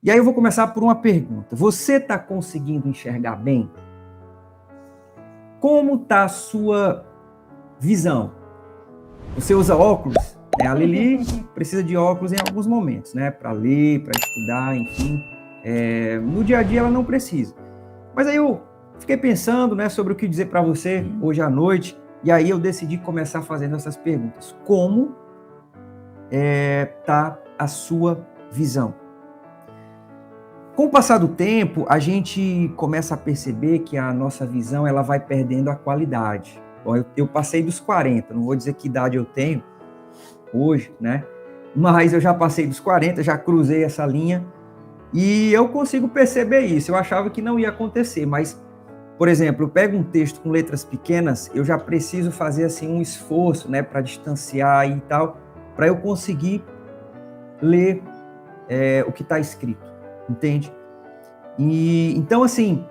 E aí eu vou começar por uma pergunta. Você está conseguindo enxergar bem? Como está a sua visão? Você usa óculos? A Lili precisa de óculos em alguns momentos, né? Para ler, para estudar, enfim. No dia a dia ela não precisa. Mas aí eu fiquei pensando, né, sobre o que dizer para você hoje à noite, e aí eu decidi começar fazendo essas perguntas. Como está a sua visão? Com o passar do tempo, a gente começa a perceber que a nossa visão ela vai perdendo a qualidade. Bom, eu passei dos 40, não vou dizer que idade eu tenho hoje, né? Mas eu já passei dos 40, já cruzei essa linha e eu consigo perceber isso. Eu achava que não ia acontecer, mas, por exemplo, eu pego um texto com letras pequenas, eu já preciso fazer assim um esforço, né, para distanciar e tal, para eu conseguir ler o que está escrito, entende? E então, assim,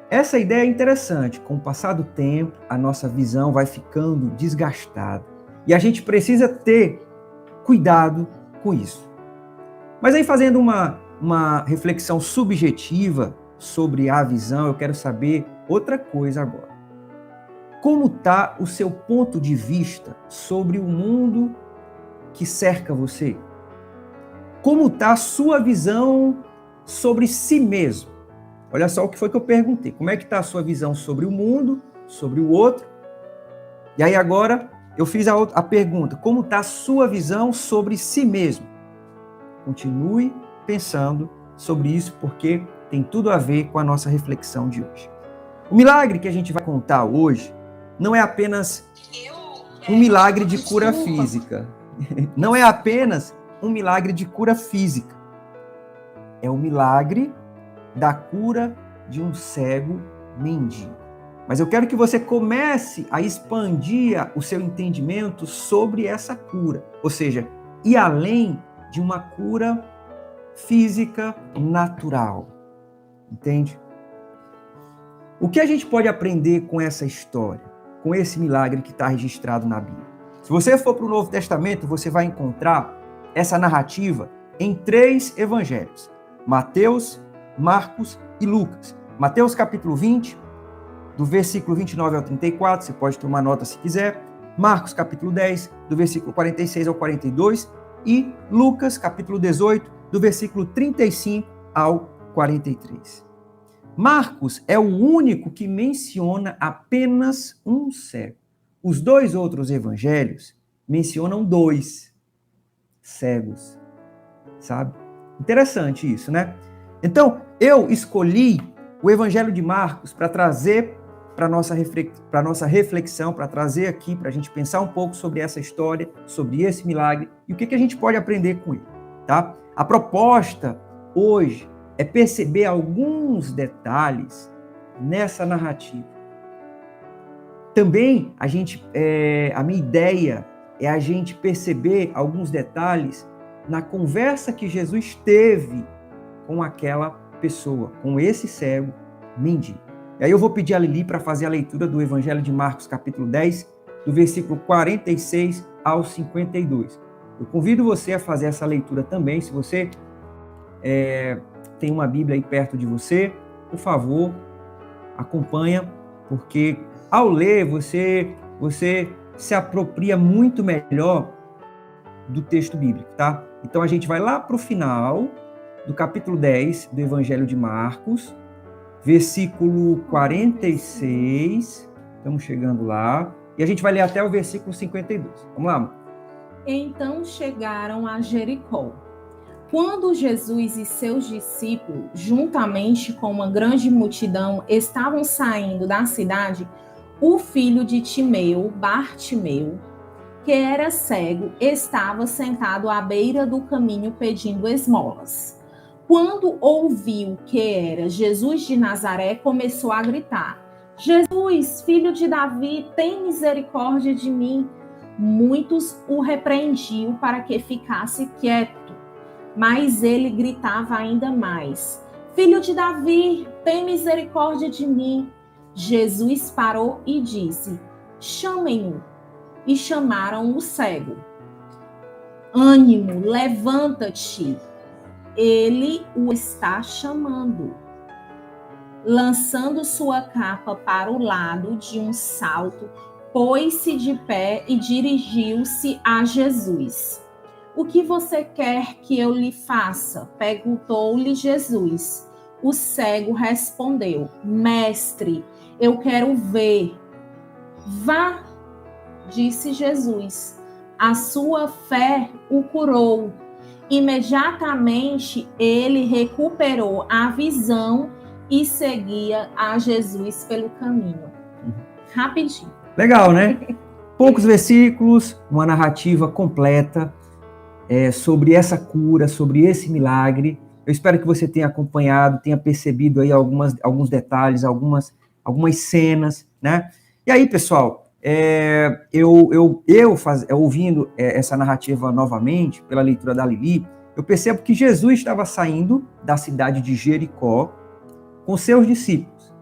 essa ideia é interessante. Com o passar do tempo, a nossa visão vai ficando desgastada. E a gente precisa ter cuidado com isso. Mas aí, fazendo uma reflexão subjetiva sobre a visão, eu quero saber outra coisa agora. Como está o seu ponto de vista sobre o mundo que cerca você? Como está a sua visão sobre si mesmo? Olha só o que foi que eu perguntei. Como é que está a sua visão sobre o mundo, sobre o outro? E aí agora eu fiz a pergunta, como está a sua visão sobre si mesmo? Continue pensando sobre isso, porque tem tudo a ver com a nossa reflexão de hoje. O milagre que a gente vai contar hoje não é apenas um milagre de cura física. Não é apenas um milagre de cura física. É o milagre da cura de um cego mendigo. Mas eu quero que você comece a expandir o seu entendimento sobre essa cura. Ou seja, ir além de uma cura física natural. Entende? O que a gente pode aprender com essa história, com esse milagre que está registrado na Bíblia? Se você for para o Novo Testamento, você vai encontrar essa narrativa em 3 evangelhos: Mateus, Marcos e Lucas. Mateus capítulo 20, do versículo 29 ao 34, você pode tomar nota se quiser. Marcos capítulo 10, do versículo 46 ao 42. E Lucas capítulo 18, do versículo 35 ao 43. Marcos é o único que menciona apenas um cego. Os 2 outros evangelhos mencionam 2 cegos, sabe? Interessante isso, né? Então, eu escolhi o Evangelho de Marcos para trazer para a nossa reflexão, para trazer aqui, para a gente pensar um pouco sobre essa história, sobre esse milagre e o que a gente pode aprender com ele, tá? A proposta hoje é perceber alguns detalhes nessa narrativa. Também a minha ideia é a gente perceber alguns detalhes na conversa que Jesus teve com aquela pessoa, com esse cego mendigo. E aí eu vou pedir a Lili para fazer a leitura do Evangelho de Marcos, capítulo 10, do versículo 46 ao 52. Eu convido você a fazer essa leitura também, se você tem uma Bíblia aí perto de você, por favor, acompanha, porque ao ler você se apropria muito melhor do texto bíblico, tá? Então a gente vai lá para o final do capítulo 10 do Evangelho de Marcos, versículo 46, estamos chegando lá, e a gente vai ler até o versículo 52. Vamos lá, amor. Então chegaram a Jericó. Quando Jesus e seus discípulos, juntamente com uma grande multidão, estavam saindo da cidade, o filho de Timeu, Bartimeu, que era cego, estava sentado à beira do caminho pedindo esmolas. Quando ouviu que era Jesus de Nazaré, começou a gritar: Jesus, filho de Davi, tem misericórdia de mim. Muitos o repreendiam para que ficasse quieto, mas ele gritava ainda mais: Filho de Davi, tem misericórdia de mim. Jesus parou e disse: Chamem-o. E chamaram o cego. Ânimo, levanta-te. ele o está chamando. Lançando sua capa para o lado de um salto, pôs-se de pé e dirigiu-se a Jesus. O que você quer que eu lhe faça? Perguntou-lhe Jesus. O cego respondeu: Mestre, eu quero ver. Vá, disse Jesus. A sua fé o curou. Imediatamente ele recuperou a visão e seguia a Jesus pelo caminho. Rapidinho. Legal, né? Poucos versículos, uma narrativa completa sobre essa cura, sobre esse milagre. Eu espero que você tenha acompanhado, tenha percebido aí alguns detalhes, algumas cenas, né? E aí, pessoal, ouvindo essa narrativa novamente, pela leitura da Lili, eu percebo que Jesus estava saindo da cidade de Jericó com seus discípulos.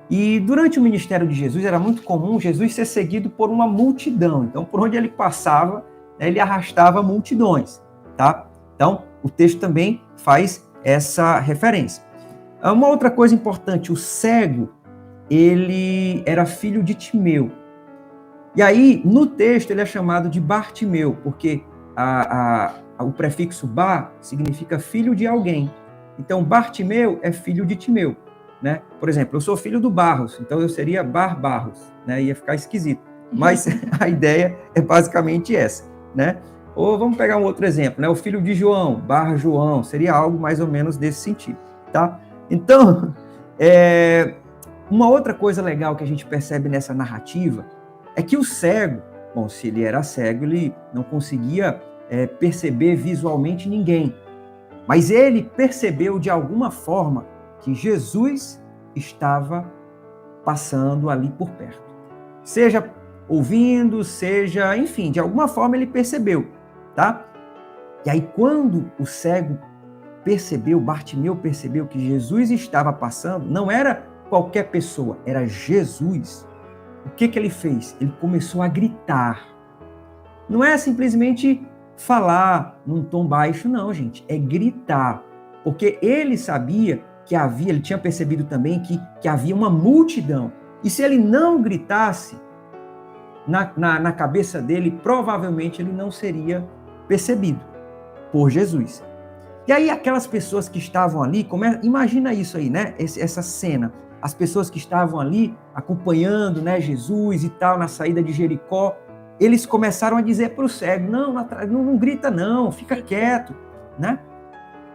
E durante o ministério de Jesus, era muito comum Jesus ser seguido por uma multidão. Então, por onde ele passava, ele arrastava multidões, tá? Então, o texto também faz essa referência. Uma outra coisa importante, o cego, ele era filho de Timeu. E aí, no texto, ele é chamado de Bartimeu, porque o prefixo bar significa filho de alguém. Então, Bartimeu é filho de Timeu, né? Por exemplo, eu sou filho do Barros, então eu seria Barros, né? Ia ficar esquisito. Mas a ideia é basicamente essa, né? Ou vamos pegar um outro exemplo, né? O filho de João, João, seria algo mais ou menos desse sentido, tá? Então, uma outra coisa legal que a gente percebe nessa narrativa é que o cego, bom, se ele era cego, ele não conseguia perceber visualmente ninguém, mas ele percebeu de alguma forma que Jesus estava passando ali por perto. Seja ouvindo, seja, enfim, de alguma forma ele percebeu, tá? E aí quando o cego percebeu, Bartimeu percebeu que Jesus estava passando, não era qualquer pessoa, era Jesus. O que ele fez? Ele começou a gritar. Não é simplesmente falar num tom baixo, não, gente. É gritar. Porque ele sabia que ele tinha percebido também que havia uma multidão. E se ele não gritasse na cabeça dele, provavelmente ele não seria percebido por Jesus. E aí aquelas pessoas que estavam ali, imagina isso aí, né? Essa cena. As pessoas que estavam ali acompanhando, né, Jesus e tal, na saída de Jericó, eles começaram a dizer para o cego, não grita não, fica quieto, né?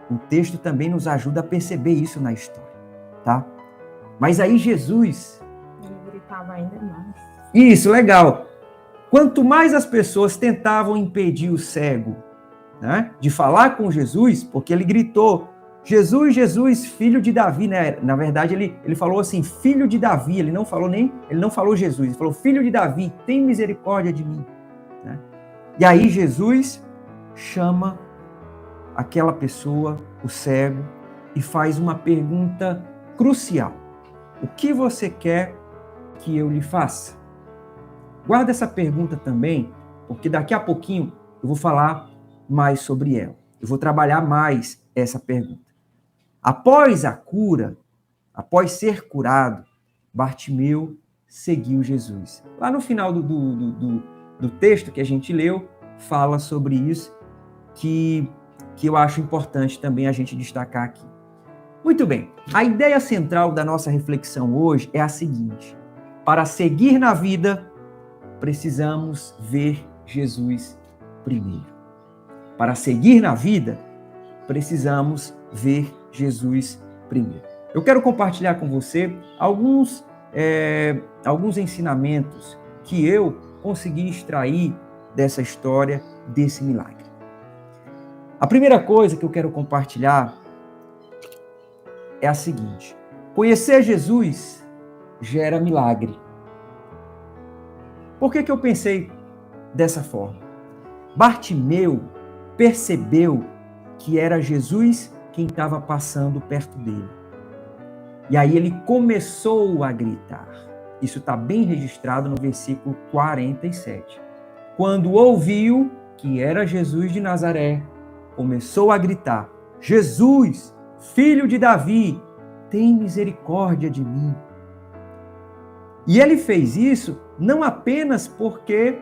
O texto também nos ajuda a perceber isso na história, tá? Mas aí Jesus... Ele gritava ainda mais. Isso, legal. Quanto mais as pessoas tentavam impedir o cego, né, de falar com Jesus, porque ele gritou, Jesus, Jesus, filho de Davi, né? Na verdade, ele falou assim, filho de Davi, ele não falou Jesus, ele falou, filho de Davi, tem misericórdia de mim. Né? E aí Jesus chama aquela pessoa, o cego, e faz uma pergunta crucial. O que você quer que eu lhe faça? Guarda essa pergunta também, porque daqui a pouquinho eu vou falar mais sobre ela. Eu vou trabalhar mais essa pergunta. Após a cura, após ser curado, Bartimeu seguiu Jesus. Lá no final do texto que a gente leu, fala sobre isso, que eu acho importante também a gente destacar aqui. Muito bem, a ideia central da nossa reflexão hoje é a seguinte: para seguir na vida, precisamos ver Jesus primeiro. Para seguir na vida, precisamos ver Jesus primeiro. Eu quero compartilhar com você alguns ensinamentos que eu consegui extrair dessa história, desse milagre. A primeira coisa que eu quero compartilhar é a seguinte: conhecer Jesus gera milagre. Por que eu pensei dessa forma? Bartimeu percebeu que era Jesus quem estava passando perto dele. E aí ele começou a gritar. Isso está bem registrado no versículo 47. Quando ouviu que era Jesus de Nazaré, começou a gritar, Jesus, filho de Davi, tem misericórdia de mim. E ele fez isso não apenas porque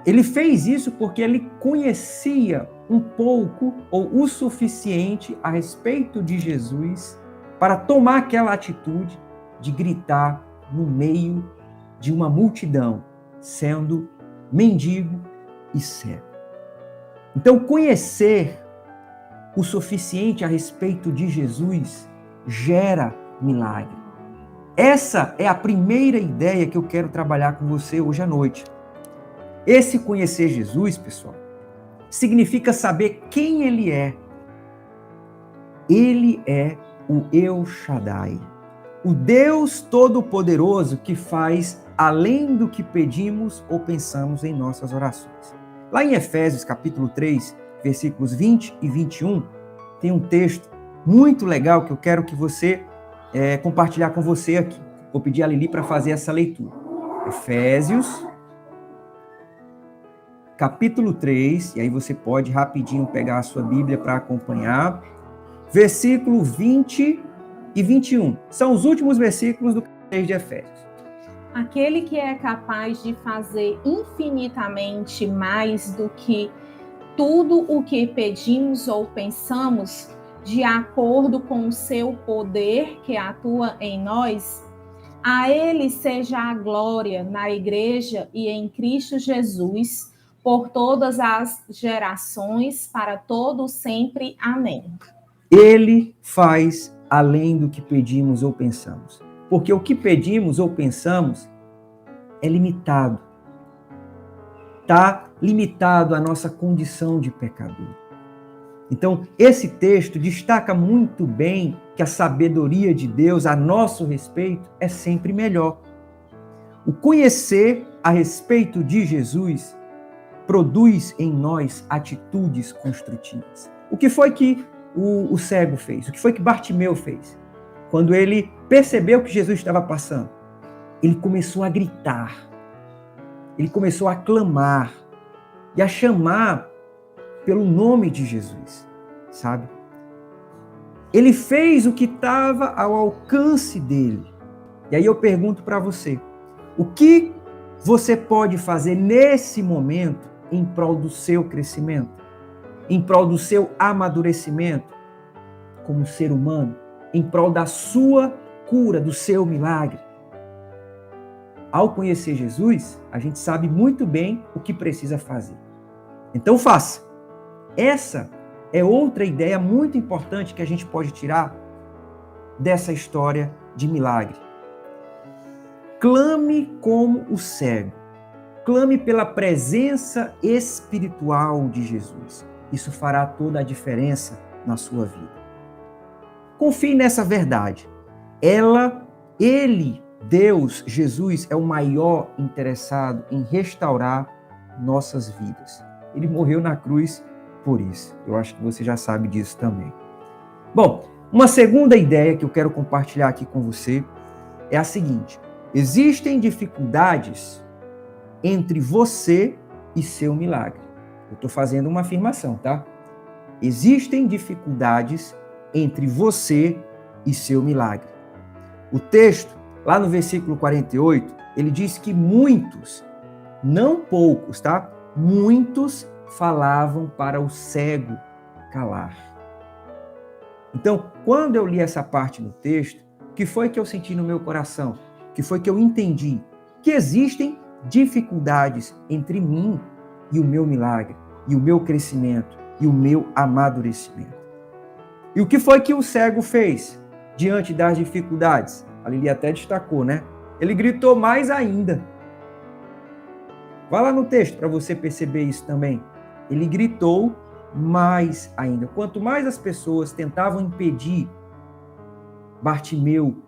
ele conhecia um pouco ou o suficiente a respeito de Jesus para tomar aquela atitude de gritar no meio de uma multidão, sendo mendigo e cego. Então, conhecer o suficiente a respeito de Jesus gera milagre. Essa é a primeira ideia que eu quero trabalhar com você hoje à noite. Esse conhecer Jesus, pessoal, significa saber quem Ele é. Ele é o El Shaddai, o Deus Todo-Poderoso que faz além do que pedimos ou pensamos em nossas orações. Lá em Efésios capítulo 3, versículos 20 e 21, tem um texto muito legal que eu quero que você compartilhar com você aqui. Vou pedir a Lili para fazer essa leitura. Efésios capítulo 3, e aí você pode rapidinho pegar a sua Bíblia para acompanhar. Versículo 20 e 21. São os últimos versículos do capítulo 3 de Efésios. Aquele que é capaz de fazer infinitamente mais do que tudo o que pedimos ou pensamos, de acordo com o seu poder que atua em nós, a Ele seja a glória na Igreja e em Cristo Jesus, por todas as gerações, para todo sempre. Amém. Ele faz além do que pedimos ou pensamos. Porque o que pedimos ou pensamos é limitado. Está limitado à nossa condição de pecador. Então, esse texto destaca muito bem que a sabedoria de Deus a nosso respeito é sempre melhor. O conhecer a respeito de Jesus produz em nós atitudes construtivas. O que foi que o cego fez? O que foi que Bartimeu fez? Quando ele percebeu que Jesus estava passando, ele começou a gritar, ele começou a clamar e a chamar pelo nome de Jesus, sabe? Ele fez o que estava ao alcance dele. E aí eu pergunto para você, o que você pode fazer nesse momento em prol do seu crescimento, em prol do seu amadurecimento como ser humano, em prol da sua cura, do seu milagre? Ao conhecer Jesus, a gente sabe muito bem o que precisa fazer. Então faça. Essa é outra ideia muito importante que a gente pode tirar dessa história de milagre. Clame como o cego. Clame pela presença espiritual de Jesus. Isso fará toda a diferença na sua vida. Confie nessa verdade. Deus, Jesus, é o maior interessado em restaurar nossas vidas. Ele morreu na cruz por isso. Eu acho que você já sabe disso também. Bom, uma segunda ideia que eu quero compartilhar aqui com você é a seguinte: existem dificuldades entre você e seu milagre. Eu estou fazendo uma afirmação, tá? Existem dificuldades entre você e seu milagre. O texto, lá no versículo 48, ele diz que muitos, não poucos, tá? Muitos falavam para o cego calar. Então, quando eu li essa parte no texto, o que foi que eu senti no meu coração? O que foi que eu entendi? Que existem dificuldades entre mim e o meu milagre, e o meu crescimento, e o meu amadurecimento. E o que foi que o cego fez diante das dificuldades? A Lili até destacou, né? Ele gritou mais ainda. Vá lá no texto para você perceber isso também. Ele gritou mais ainda. Quanto mais as pessoas tentavam impedir Bartimeu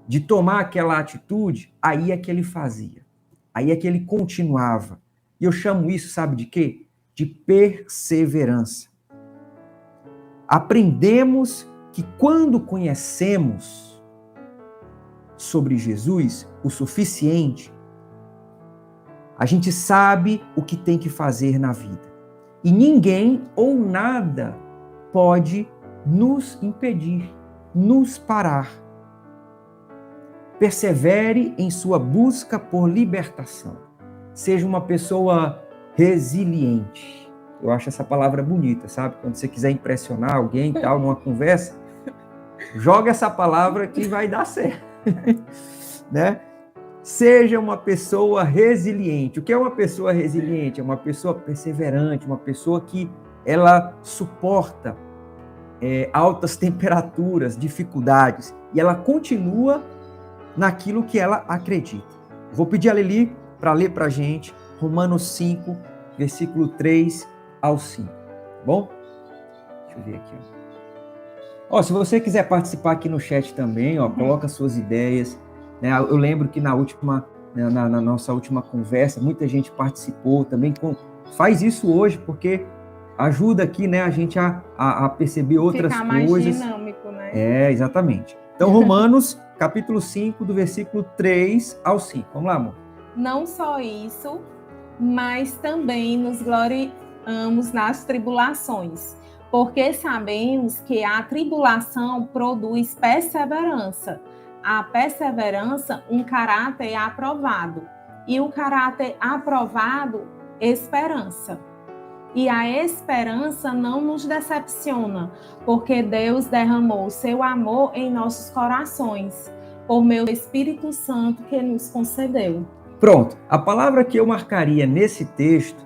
de tomar aquela atitude, aí é que ele fazia. Aí é que ele continuava. E eu chamo isso, sabe de quê? De perseverança. Aprendemos que quando conhecemos sobre Jesus o suficiente, a gente sabe o que tem que fazer na vida. e ninguém ou nada pode nos impedir, nos parar. Persevere em sua busca por libertação. Seja uma pessoa resiliente. Eu acho essa palavra bonita, sabe? Quando você quiser impressionar alguém e tal, numa conversa, joga essa palavra que vai dar certo. Né? Seja uma pessoa resiliente. O que é uma pessoa resiliente? É uma pessoa perseverante, uma pessoa que ela suporta altas temperaturas, dificuldades, e ela continua naquilo que ela acredita. Vou pedir a Lili para ler para a gente Romanos 5, versículo 3 ao 5. Bom? Deixa eu ver aqui. Se você quiser participar aqui no chat também, coloca suas ideias. Né? Eu lembro que na nossa última conversa, muita gente participou também. Faz isso hoje, porque ajuda aqui, né, a gente a perceber outras Ficar mais coisas. Dinâmico, né? Exatamente. Então, Romanos, capítulo 5, do versículo 3 ao 5. Vamos lá, amor. Não só isso, mas também nos gloriamos nas tribulações, porque sabemos que a tribulação produz perseverança. A perseverança, um caráter aprovado. E o caráter aprovado, esperança. E a esperança não nos decepciona, porque Deus derramou o seu amor em nossos corações, por meio do Espírito Santo que nos concedeu. Pronto. A palavra que eu marcaria nesse texto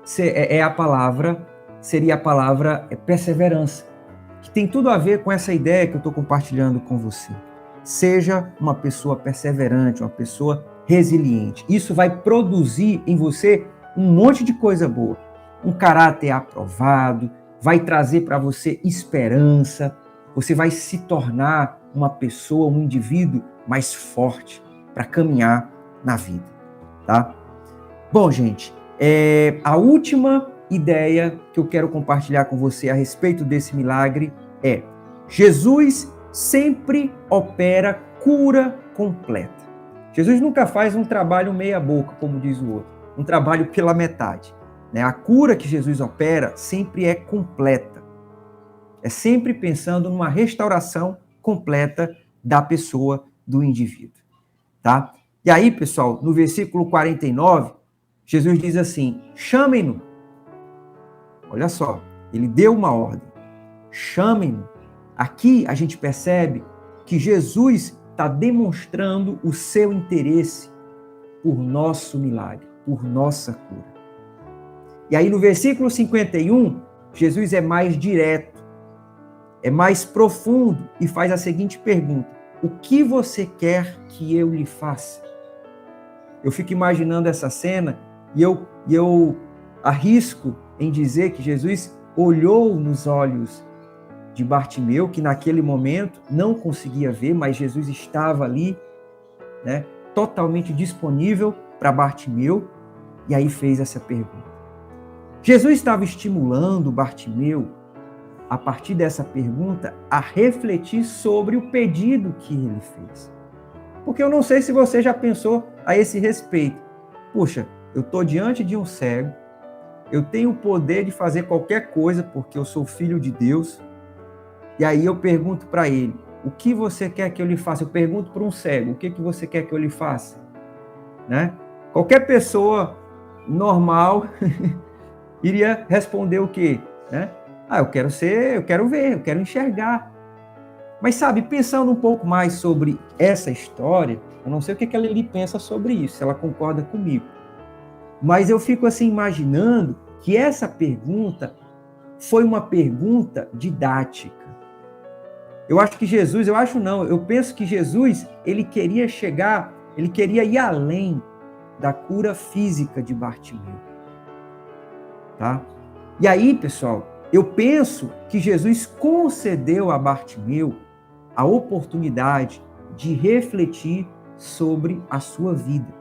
seria a palavra perseverança, que tem tudo a ver com essa ideia que eu estou compartilhando com você. Seja uma pessoa perseverante, uma pessoa resiliente. Isso vai produzir em você um monte de coisa boa. Um caráter aprovado, vai trazer para você esperança, você vai se tornar uma pessoa, um indivíduo mais forte para caminhar na vida, tá? Bom, gente, a última ideia que eu quero compartilhar com você a respeito desse milagre é: Jesus sempre opera cura completa. Jesus nunca faz um trabalho meia boca, como diz o outro, um trabalho pela metade. A cura que Jesus opera sempre é completa. É sempre pensando numa restauração completa da pessoa, do indivíduo. Tá? E aí, pessoal, no versículo 49, Jesus diz assim: chamem-no. Olha só, ele deu uma ordem. Chamem-no. Aqui a gente percebe que Jesus está demonstrando o seu interesse por nosso milagre, por nossa cura. E aí no versículo 51, Jesus é mais direto, é mais profundo e faz a seguinte pergunta: o que você quer que eu lhe faça? Eu fico imaginando essa cena e eu arrisco em dizer que Jesus olhou nos olhos de Bartimeu, que naquele momento não conseguia ver, mas Jesus estava ali, né, totalmente disponível para Bartimeu, e aí fez essa pergunta. Jesus estava estimulando Bartimeu, a partir dessa pergunta, a refletir sobre o pedido que ele fez. Porque eu não sei se você já pensou a esse respeito. Puxa, eu estou diante de um cego, eu tenho o poder de fazer qualquer coisa porque eu sou filho de Deus, e aí eu pergunto para ele: o que você quer que eu lhe faça? Eu pergunto para um cego: o que você quer que eu lhe faça? Né? Qualquer pessoa normal iria responder o quê? Né? Eu quero ver, eu quero enxergar. Mas sabe, pensando um pouco mais sobre essa história, eu não sei o que a Lili pensa sobre isso, se ela concorda comigo. Mas eu fico assim imaginando que essa pergunta foi uma pergunta didática. Eu penso que Jesus, ele queria ir além da cura física de Bartimeu. Tá? E aí, pessoal, eu penso que Jesus concedeu a Bartimeu a oportunidade de refletir sobre a sua vida.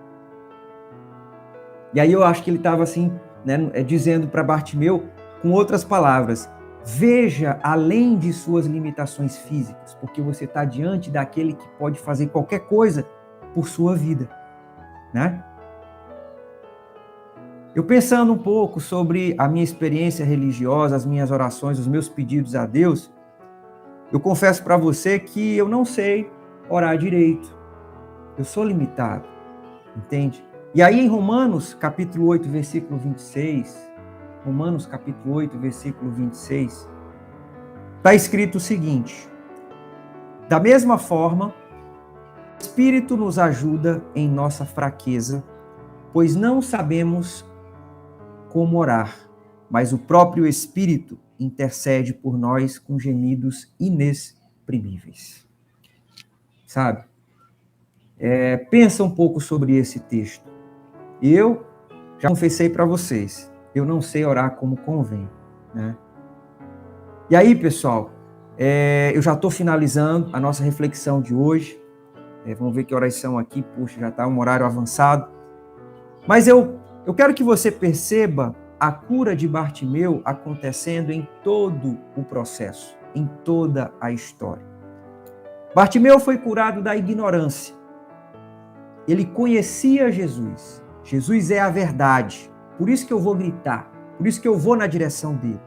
E aí eu acho que ele estava assim, né, dizendo para Bartimeu, com outras palavras: veja além de suas limitações físicas, porque você está diante daquele que pode fazer qualquer coisa por sua vida, né? Eu pensando um pouco sobre a minha experiência religiosa, as minhas orações, os meus pedidos a Deus, eu confesso para você que eu não sei orar direito. Eu sou limitado, entende? E aí em Romanos, capítulo 8, versículo 26, Romanos, capítulo 8, versículo 26, está escrito o seguinte: da mesma forma, o Espírito nos ajuda em nossa fraqueza, pois não sabemos como orar, mas o próprio Espírito intercede por nós com gemidos inexprimíveis. Sabe? Pensa um pouco sobre esse texto. Eu já confessei para vocês, eu não sei orar como convém, né? E aí, pessoal, eu já estou finalizando a nossa reflexão de hoje. Vamos ver que horas são aqui. Puxa, já está um horário avançado. Mas eu quero que você perceba a cura de Bartimeu acontecendo em todo o processo, em toda a história. Bartimeu foi curado da ignorância. Ele conhecia Jesus. Jesus é a verdade. Por isso que eu vou gritar. Por isso que eu vou na direção dele.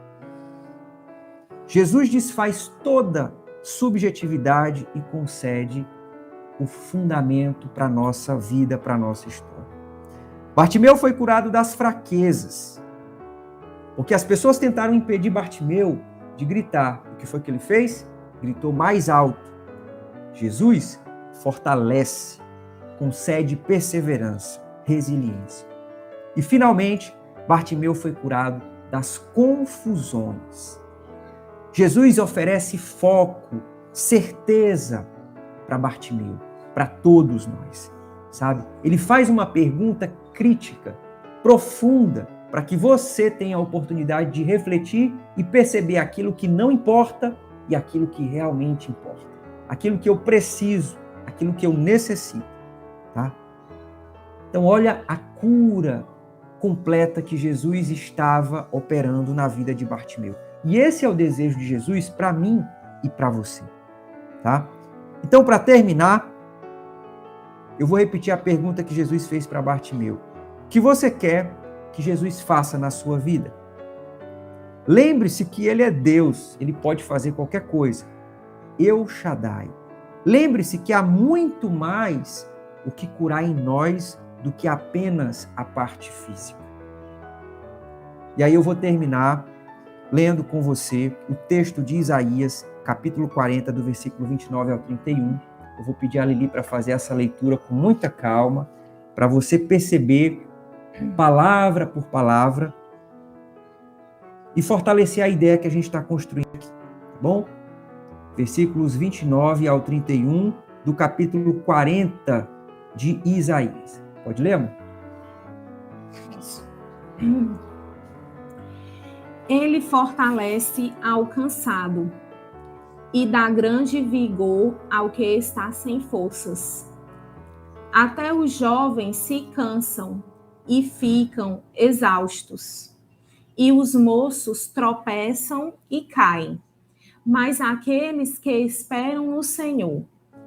Jesus desfaz toda subjetividade e concede o fundamento para a nossa vida, para a nossa história. Bartimeu foi curado das fraquezas, porque as pessoas tentaram impedir Bartimeu de gritar. O que foi que ele fez? Gritou mais alto. Jesus fortalece, concede perseverança, resiliência. E finalmente, Bartimeu foi curado das confusões. Jesus oferece foco, certeza para Bartimeu, para todos nós, sabe? Ele faz uma pergunta crítica, profunda, para que você tenha a oportunidade de refletir e perceber aquilo que não importa e aquilo que realmente importa. Aquilo que eu preciso, aquilo que eu necessito, tá? Então, olha a cura completa que Jesus estava operando na vida de Bartimeu. E esse é o desejo de Jesus para mim e para você, tá? Então, para terminar, eu vou repetir a pergunta que Jesus fez para Bartimeu. O que você quer que Jesus faça na sua vida? Lembre-se que ele é Deus, ele pode fazer qualquer coisa. El Shaddai. Lembre-se que há muito mais o que curar em nós do que apenas a parte física. E aí eu vou terminar lendo com você o texto de Isaías, capítulo 40, do versículo 29 ao 31. Eu vou pedir a Lili para fazer essa leitura com muita calma, para você perceber palavra por palavra e fortalecer a ideia que a gente está construindo aqui, tá bom? Versículos 29 ao 31 do capítulo 40 de Isaías. Pode ler, amor? Ele fortalece ao cansado e dá grande vigor ao que está sem forças. Até os jovens se cansam e ficam exaustos, e os moços tropeçam e caem. Mas aqueles que esperam no Senhor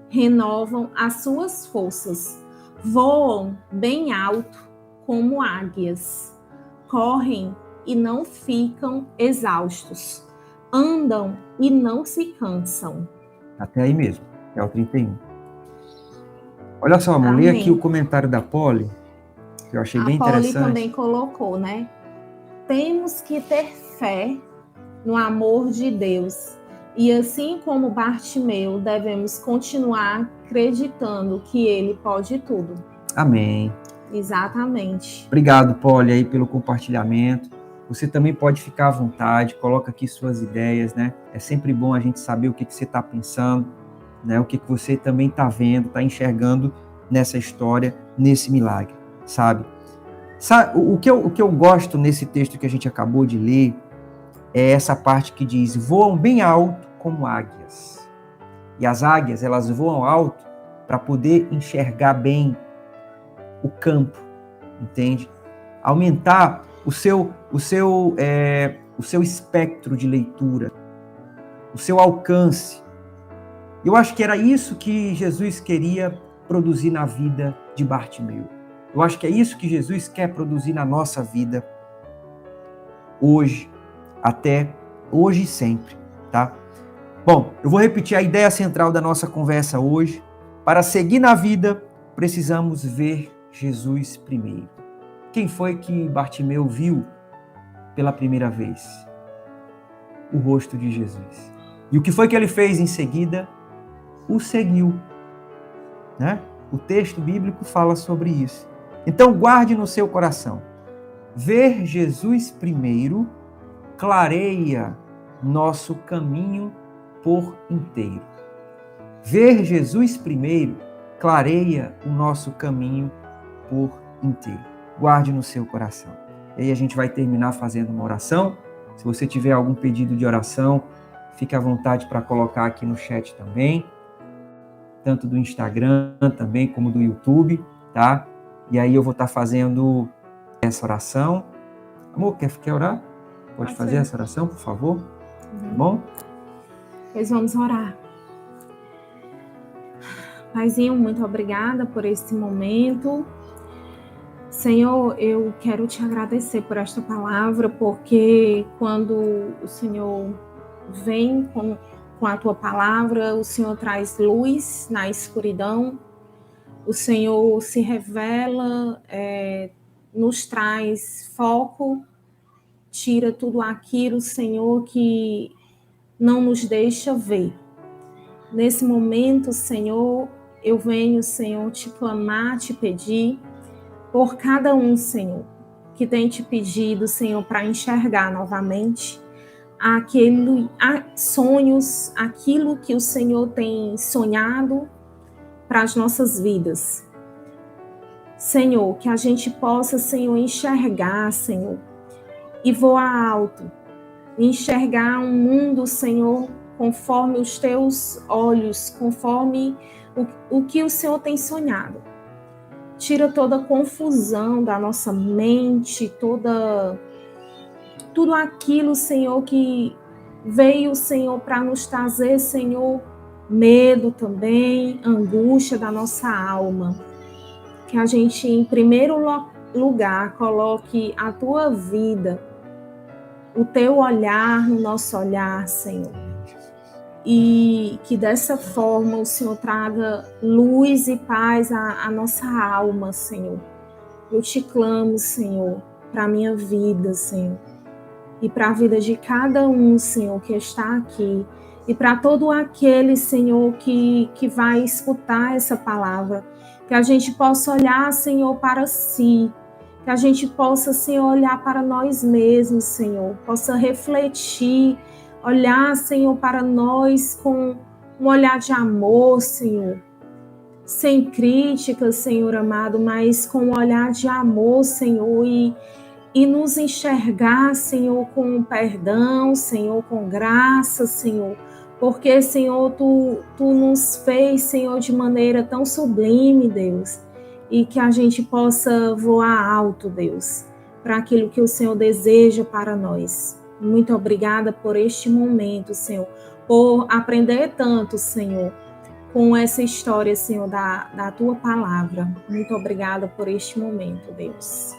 renovam as suas forças, voam bem alto como águias, correm e não ficam exaustos, andam e não se cansam. Até aí mesmo, é o 31. Olha só, amor, lê aqui o comentário da Polly, que eu achei bem interessante. A Polly também colocou, né? Temos que ter fé no amor de Deus. E assim como Bartimeu, devemos continuar acreditando que ele pode tudo. Amém. Exatamente. Obrigado, Polly, aí pelo compartilhamento. Você também pode ficar à vontade, coloca aqui suas ideias, né? É sempre bom a gente saber o que você está pensando, né? O que você também está vendo, está enxergando nessa história, nesse milagre, sabe? O que eu gosto nesse texto que a gente acabou de ler é essa parte que diz: voam bem alto como águias. E as águias, elas voam alto para poder enxergar bem o campo, entende? Aumentar o seu espectro de leitura, o seu alcance. Eu acho que era isso que Jesus queria produzir na vida de Bartimeu. Eu acho que é isso que Jesus quer produzir na nossa vida hoje, até hoje e sempre, tá? Bom, eu vou repetir a ideia central da nossa conversa hoje. Para seguir na vida, precisamos ver Jesus primeiro. Quem foi que Bartimeu viu pela primeira vez? O rosto de Jesus. E o que foi que ele fez em seguida? O seguiu, né? O texto bíblico fala sobre isso. Então guarde no seu coração. Ver Jesus primeiro clareia nosso caminho por inteiro. Ver Jesus primeiro clareia o nosso caminho por inteiro. Guarde no seu coração. E aí a gente vai terminar fazendo uma oração. Se você tiver algum pedido de oração, fique à vontade para colocar aqui no chat também. Tanto do Instagram também como do YouTube, tá? E aí eu vou estar fazendo essa oração. Amor, quer orar? Pode fazer essa oração, por favor? Tá bom? Pois vamos orar. Paizinho, muito obrigada por esse momento. Senhor, eu quero te agradecer por esta palavra, porque quando o Senhor vem com a tua palavra, o Senhor traz luz na escuridão, o Senhor se revela, nos traz foco, tira tudo aquilo, Senhor, que não nos deixa ver. Nesse momento, Senhor, eu venho, Senhor, te clamar, te pedir por cada um, Senhor, que tem te pedido, Senhor, para enxergar novamente sonhos, aquilo que o Senhor tem sonhado para as nossas vidas. Senhor, que a gente possa, Senhor, enxergar, Senhor, e voar alto, enxergar um mundo, Senhor, conforme os teus olhos, conforme o que o Senhor tem sonhado. Tira toda a confusão da nossa mente, tudo aquilo, Senhor, que veio, Senhor, para nos trazer, Senhor, medo também, angústia da nossa alma. Que a gente, em primeiro lugar, coloque a tua vida, o teu olhar no nosso olhar, Senhor. E que dessa forma o Senhor traga luz e paz à nossa alma, Senhor. Eu te clamo, Senhor, para a minha vida, Senhor. E para a vida de cada um, Senhor, que está aqui. E para todo aquele, Senhor, que vai escutar essa palavra. Que a gente possa olhar, Senhor, para si. Que a gente possa, Senhor, olhar para nós mesmos, Senhor. Possa refletir, olhar, Senhor, para nós com um olhar de amor, Senhor. Sem críticas, Senhor amado, mas com um olhar de amor, Senhor, e nos enxergar, Senhor, com perdão, Senhor, com graça, Senhor. Porque, Senhor, Tu nos fez, Senhor, de maneira tão sublime, Deus. E que a gente possa voar alto, Deus, para aquilo que o Senhor deseja para nós. Muito obrigada por este momento, Senhor, por aprender tanto, Senhor, com essa história, Senhor, da Tua palavra. Muito obrigada por este momento, Deus.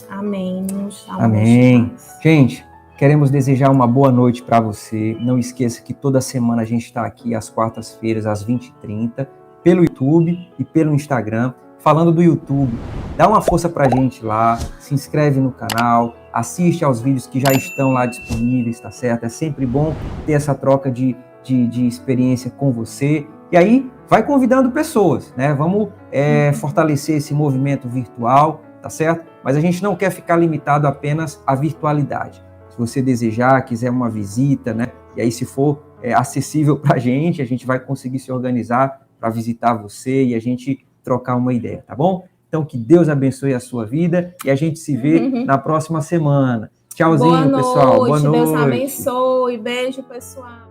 Amém. Amém. Gente, queremos desejar uma boa noite para você. Não esqueça que toda semana a gente está aqui às quartas-feiras, às 20h30, pelo YouTube e pelo Instagram. Falando do YouTube, dá uma força pra gente lá, se inscreve no canal, assiste aos vídeos que já estão lá disponíveis, tá certo? É sempre bom ter essa troca de experiência com você. E aí, vai convidando pessoas, né? Vamos fortalecer esse movimento virtual, tá certo? Mas a gente não quer ficar limitado apenas à virtualidade. Se você desejar, quiser uma visita, né? E aí, se for acessível pra gente, a gente vai conseguir se organizar para visitar você e a gente trocar uma ideia, tá bom? Então, que Deus abençoe a sua vida e a gente se vê na próxima semana. Tchauzinho, pessoal. Boa noite. Deus abençoe. Beijo, pessoal.